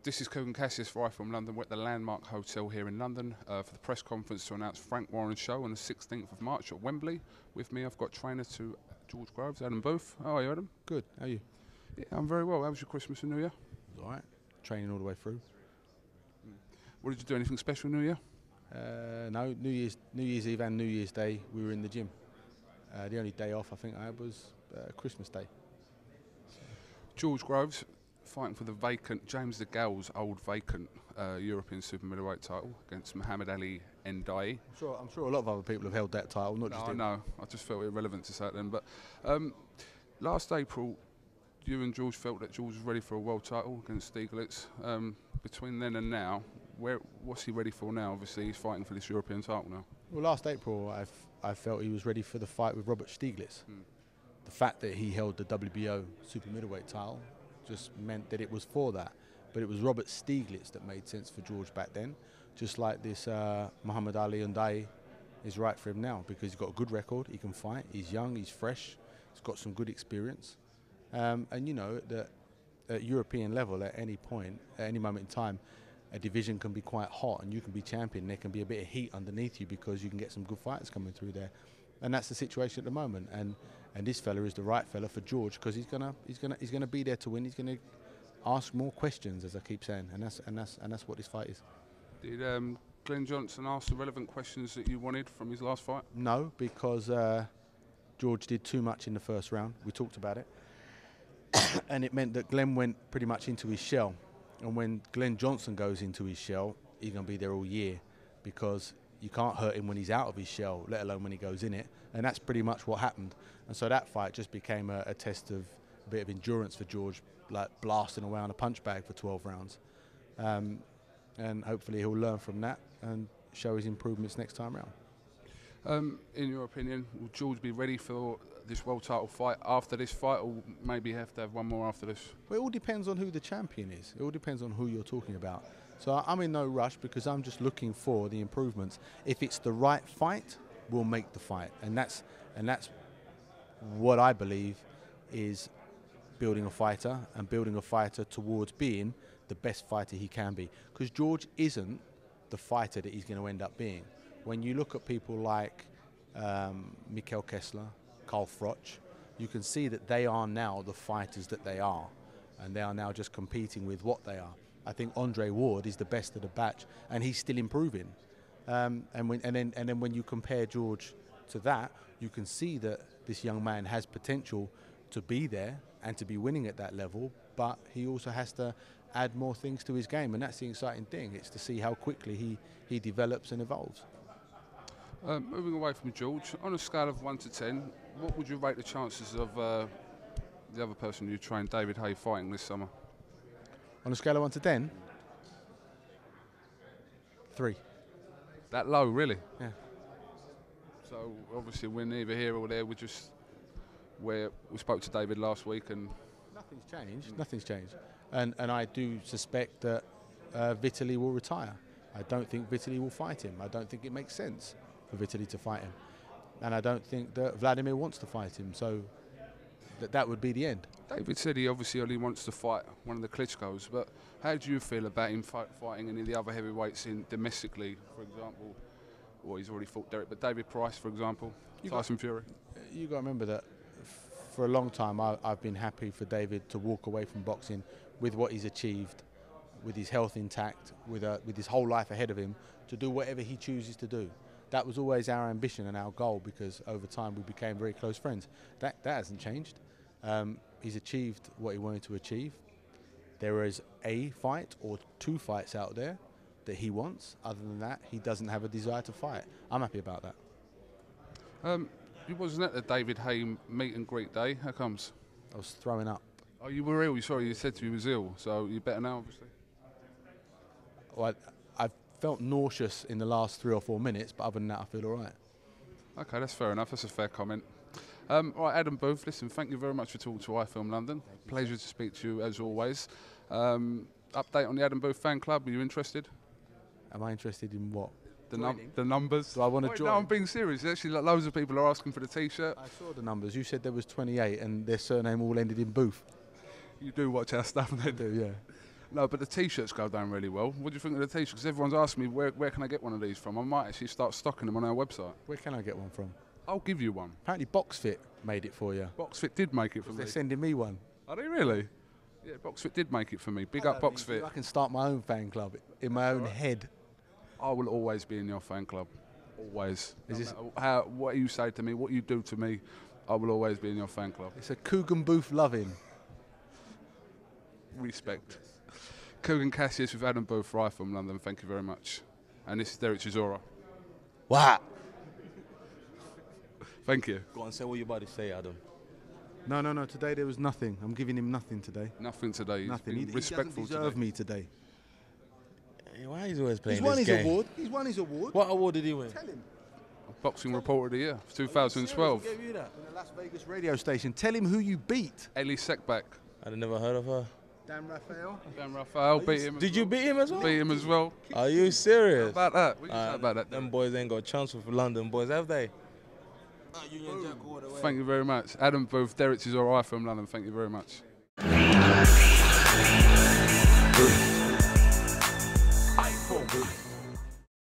This is Kugan Cassius for iFILM London. We're at the Landmark Hotel here in London for the press conference to announce Frank Warren's show on the 16th of March at Wembley. With me, I've got trainer to George Groves, Adam Booth. How are you, Adam? Good. How are you? Yeah, I'm very well. How was your Christmas and New Year? All right. Training all the way through. What did you do? Anything special New Year? No. New Year's Eve and New Year's Day we were in the gym. The only day off I think I had was Christmas Day. George Groves fighting for the vacant, James de Gaule's old vacant European super middleweight title against Muhammad Ali NDIAYE. I'm sure a lot of other people have held that title, not just him. No, I just felt it irrelevant to say it then. But last April, you and George felt that George was ready for a world title against Stieglitz. Between then and now, what's he ready for now? Obviously, he's fighting for this European title now. Well, last April, I felt he was ready for the fight with Robert Stieglitz. The fact that he held the WBO super middleweight title just meant that it was for that. But it was Robert Stieglitz that made sense for George back then, just like this Muhammad Ali NDIAYE is right for him now because he's got a good record, he can fight, he's young, he's fresh, he's got some good experience. And you know that at European level, at any point, at any moment in time, a division can be quite hot and you can be champion. There can be a bit of heat underneath you because you can get some good fighters coming through there. And that's the situation at the moment. And this fella is the right fella for George because he's gonna be there to win. He's gonna ask more questions, as I keep saying, and that's what this fight is. Did Glenn Johnson ask the relevant questions that you wanted from his last fight? No, because George did too much in the first round. We talked about it, and it meant that Glenn went pretty much into his shell. And when Glenn Johnson goes into his shell, he's gonna be there all year because you can't hurt him when he's out of his shell, let alone when he goes in it. And that's pretty much what happened. And so that fight just became a test of a bit of endurance for George, like blasting away on a punch bag for 12 rounds. And hopefully he'll learn from that and show his improvements next time round. In your opinion, will George be ready for this world title fight after this fight, or maybe have to have one more after this? Well, it all depends on who the champion is. It all depends on who you're talking about. So I'm in no rush because I'm just looking for the improvements. If it's the right fight, we'll make the fight. And that's what I believe is building a fighter and building a fighter towards being the best fighter he can be. Because George isn't the fighter that he's going to end up being. When you look at people like Mikkel Kessler, Carl Froch, you can see that they are now the fighters that they are. And they are now just competing with what they are. I think Andre Ward is the best of the batch, and he's still improving. And then when you compare George to that, you can see that this young man has potential to be there and to be winning at that level, but he also has to add more things to his game, and that's the exciting thing. It's to see how quickly he develops and evolves. Moving away from George, on a scale of 1 to 10, what would you rate the chances of the other person you trained, David Haye, fighting this summer? On a scale of 1 to 10? 3. That low, really? Yeah. So obviously we're neither here or there. We spoke to David last week and nothing's changed. Nothing's changed. And I do suspect that Vitaly will retire. I don't think Vitaly will fight him. I don't think it makes sense for Vitaly to fight him. And I don't think that Vladimir wants to fight him. So that would be the end. David said he obviously only wants to fight one of the Klitschko's, but how do you feel about him fighting any of the other heavyweights domestically, for example? Well, he's already fought Derek, but David Price, for example, Tyson Fury. You got to remember that for a long time I've been happy for David to walk away from boxing with what he's achieved, with his health intact, with his whole life ahead of him, to do whatever he chooses to do. That was always our ambition and our goal because over time we became very close friends. That hasn't changed. He's achieved what he wanted to achieve. There is a fight or 2 fights out there that he wants. Other than that, he doesn't have a desire to fight. I'm happy about that. You wasn't at the David Haye meet and greet day. How comes? I was throwing up. Oh, you were ill. Sorry, you said you was ill. So you're better now, obviously. Well, I felt nauseous in the last 3 or 4 minutes, but other than that, I feel all right. Okay, that's fair enough. That's a fair comment. All right, Adam Booth, listen, thank you very much for talking to iFILM London. Pleasure to speak to you, as always. Update on the Adam Booth fan club. Are you interested? Am I interested in what? The numbers. Do I want to join? No, I'm being serious. Actually, loads of people are asking for the T-shirt. I saw the numbers. You said there was 28 and their surname all ended in Booth. You do watch our stuff, then? I do, yeah. No, but the T-shirts go down really well. What do you think of the T-shirts? Because everyone's asking me where can I get one of these from. I might actually start stocking them on our website. Where can I get one from? I'll give you one. Apparently BoxFit made it for you. BoxFit did make it for me. They're sending me one. Are they really? Yeah, BoxFit did make it for me. Big up BoxFit. I can start my own fan club in my own head. I will always be in your fan club. Always. What you say to me, what you do to me, I will always be in your fan club. It's a Coogan Booth loving. Respect. Coogan Cassius with Adam Booth, right from London. Thank you very much. And this is Derek Chisora. What? Thank you. Go on, say what you're about to say, Adam. No. Today there was nothing. I'm giving him nothing today. Nothing today. Nothing. He respectful doesn't deserve today. me today. Hey, why is he always playing He's won this his game? award. He's won his award. What award did he win? Tell him. Boxing Reporter of the Year, 2012. Who gave you that? In the Las Vegas radio station. Tell him who you beat. Ellie Sekbak. I'd never heard of her. Dan Raphael. Dan Raphael beat him. Did you beat him as well? Beat him as well. Are you serious? How about that? What do you say about that? Them boys ain't got a chance with London boys, have they? Thank you very much. Adam Booth, Derek Chisora, iFILM London. Thank you very much.